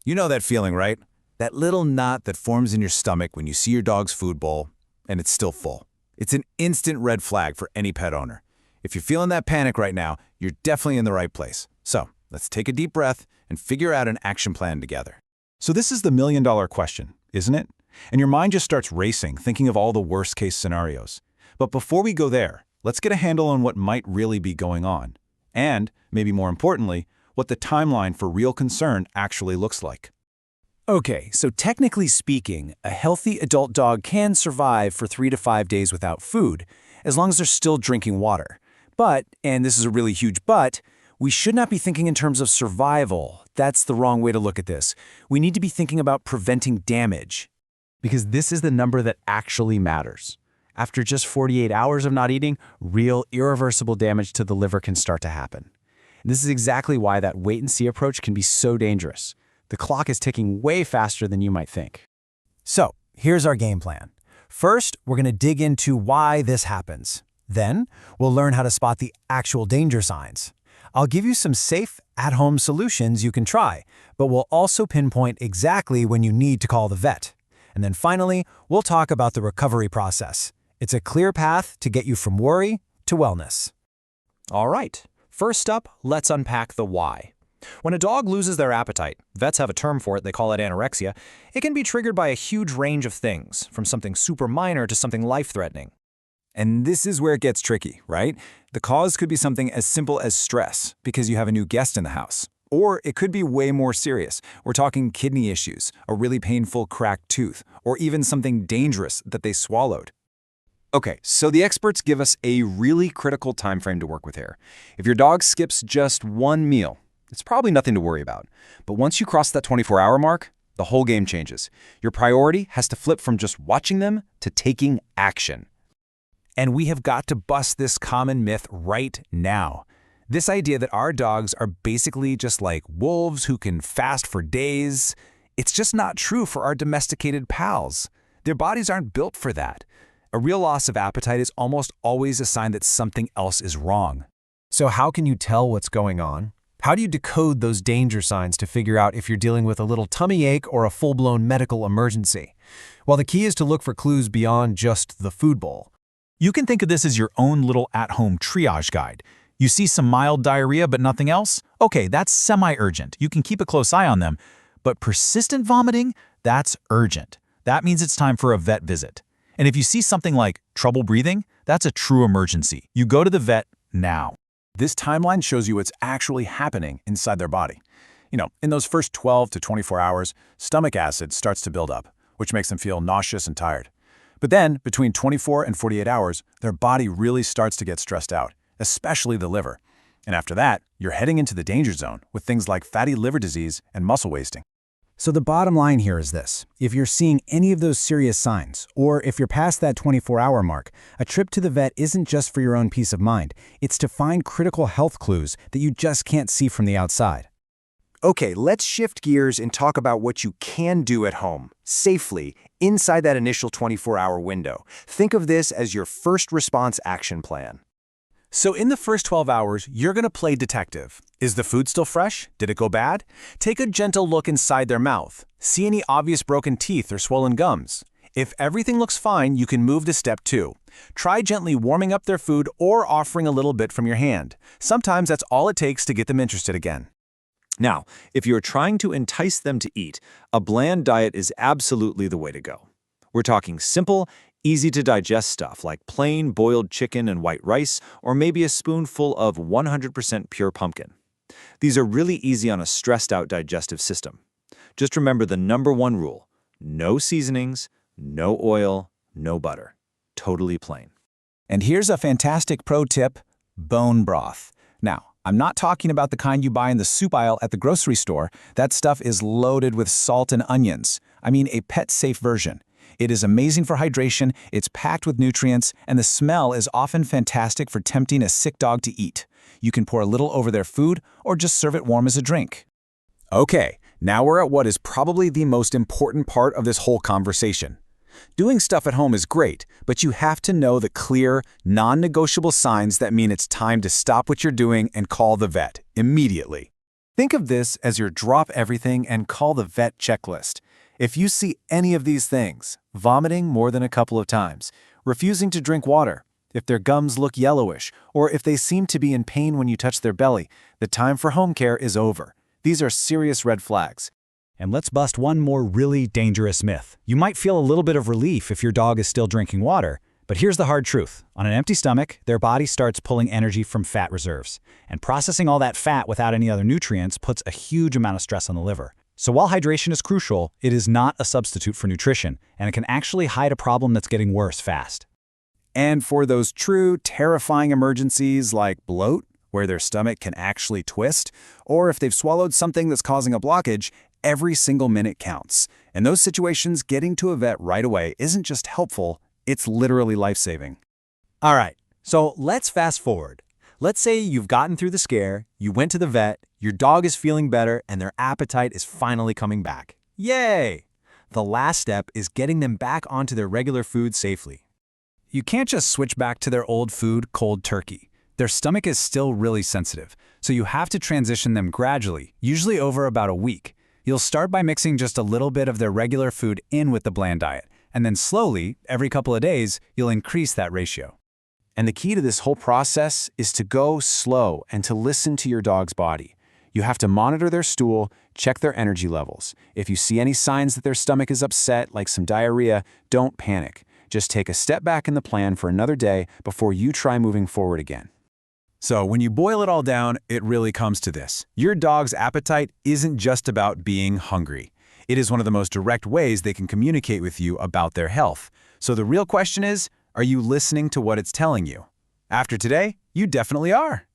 You know that feeling, right? That little knot that forms in your stomach when you see your dog's food bowl and it's still full. It's an instant red flag for any pet owner. If you're feeling that panic right now, you're definitely in the right place. So let's take a deep breath and figure out an action plan together. So this is the million-dollar question, isn't it? And your mind just starts racing, thinking of all the worst-case scenarios. But before we go there, let's get a handle on what might really be going on. And, maybe more importantly, what the timeline for real concern actually looks like. Okay, so technically speaking, a healthy adult dog can survive for 3 to 5 days without food, as long as they're still drinking water. But, and this is a really huge but, we should not be thinking in terms of survival. That's the wrong way to look at this. We need to be thinking about preventing damage. Because this is the number that actually matters. After just 48 hours of not eating, real irreversible damage to the liver can start to happen. And this is exactly why that wait-and-see approach can be so dangerous. The clock is ticking way faster than you might think. So, here's our game plan. First, we're going to dig into why this happens. Then, we'll learn how to spot the actual danger signs. I'll give you some safe, at-home solutions you can try, but we'll also pinpoint exactly when you need to call the vet. And then finally, we'll talk about the recovery process. It's a clear path to get you from worry to wellness. All right, first up, let's unpack the why. When a dog loses their appetite, vets have a term for it, they call it anorexia, it can be triggered by a huge range of things, from something super minor to something life-threatening. And this is where it gets tricky, right? The cause could be something as simple as stress, because you have a new guest in the house. Or it could be way more serious. We're talking kidney issues, a really painful cracked tooth, or even something dangerous that they swallowed. Okay, so the experts give us a really critical time frame to work with here. If your dog skips just one meal, it's probably nothing to worry about. But once you cross that 24-hour mark, the whole game changes. Your priority has to flip from just watching them to taking action. And we have got to bust this common myth right now. This idea that our dogs are basically just like wolves who can fast for days, it's just not true for our domesticated pals. Their bodies aren't built for that. A real loss of appetite is almost always a sign that something else is wrong. So how can you tell what's going on? How do you decode those danger signs to figure out if you're dealing with a little tummy ache or a full-blown medical emergency? Well, the key is to look for clues beyond just the food bowl. You can think of this as your own little at-home triage guide. You see some mild diarrhea but nothing else? Okay, that's semi-urgent. You can keep a close eye on them. But persistent vomiting? That's urgent. That means it's time for a vet visit. And if you see something like trouble breathing, that's a true emergency. You go to the vet now. This timeline shows you what's actually happening inside their body. In those first 12 to 24 hours, stomach acid starts to build up, which makes them feel nauseous and tired. But then, between 24 and 48 hours, their body really starts to get stressed out, especially the liver. And after that, you're heading into the danger zone with things like fatty liver disease and muscle wasting. So the bottom line here is this. If you're seeing any of those serious signs, or if you're past that 24-hour mark, a trip to the vet isn't just for your own peace of mind. It's to find critical health clues that you just can't see from the outside. Okay, let's shift gears and talk about what you can do at home, safely, inside that initial 24-hour window. Think of this as your first response action plan. So in the first 12 hours, you're going to play detective. Is the food still fresh? Did it go bad? Take a gentle look inside their mouth. See any obvious broken teeth or swollen gums? If everything looks fine, you can move to step 2. Try gently warming up their food or offering a little bit from your hand. Sometimes that's all it takes to get them interested again. Now, if you're trying to entice them to eat, a bland diet is absolutely the way to go. We're talking simple, easy-to-digest stuff like plain boiled chicken and white rice, or maybe a spoonful of 100% pure pumpkin. These are really easy on a stressed-out digestive system. Just remember the #1 rule: no seasonings, no oil, no butter. Totally plain. And here's a fantastic pro tip: bone broth. Now, I'm not talking about the kind you buy in the soup aisle at the grocery store. That stuff is loaded with salt and onions. I mean a pet-safe version. It is amazing for hydration, it's packed with nutrients, and the smell is often fantastic for tempting a sick dog to eat. You can pour a little over their food or just serve it warm as a drink. Okay, now we're at what is probably the most important part of this whole conversation. Doing stuff at home is great, but you have to know the clear, non-negotiable signs that mean it's time to stop what you're doing and call the vet immediately. Think of this as your drop everything and call the vet checklist. If you see any of these things, vomiting more than a couple of times, refusing to drink water, if their gums look yellowish, or if they seem to be in pain when you touch their belly, the time for home care is over. These are serious red flags. And let's bust one more really dangerous myth. You might feel a little bit of relief if your dog is still drinking water, but here's the hard truth. On an empty stomach, their body starts pulling energy from fat reserves. And processing all that fat without any other nutrients puts a huge amount of stress on the liver. So while hydration is crucial, it is not a substitute for nutrition, and it can actually hide a problem that's getting worse fast. And for those true, terrifying emergencies like bloat, where their stomach can actually twist, or if they've swallowed something that's causing a blockage, every single minute counts. In those situations, getting to a vet right away isn't just helpful, it's literally life-saving. All right, so let's fast forward. Let's say you've gotten through the scare, you went to the vet, your dog is feeling better, and their appetite is finally coming back. Yay! The last step is getting them back onto their regular food safely. You can't just switch back to their old food cold turkey. Their stomach is still really sensitive, so you have to transition them gradually, usually over about a week. You'll start by mixing just a little bit of their regular food in with the bland diet, and then slowly, every couple of days, you'll increase that ratio. And the key to this whole process is to go slow and to listen to your dog's body. You have to monitor their stool, check their energy levels. If you see any signs that their stomach is upset, like some diarrhea, don't panic. Just take a step back in the plan for another day before you try moving forward again. So when you boil it all down, it really comes to this. Your dog's appetite isn't just about being hungry. It is one of the most direct ways they can communicate with you about their health. So the real question is, are you listening to what it's telling you? After today, you definitely are.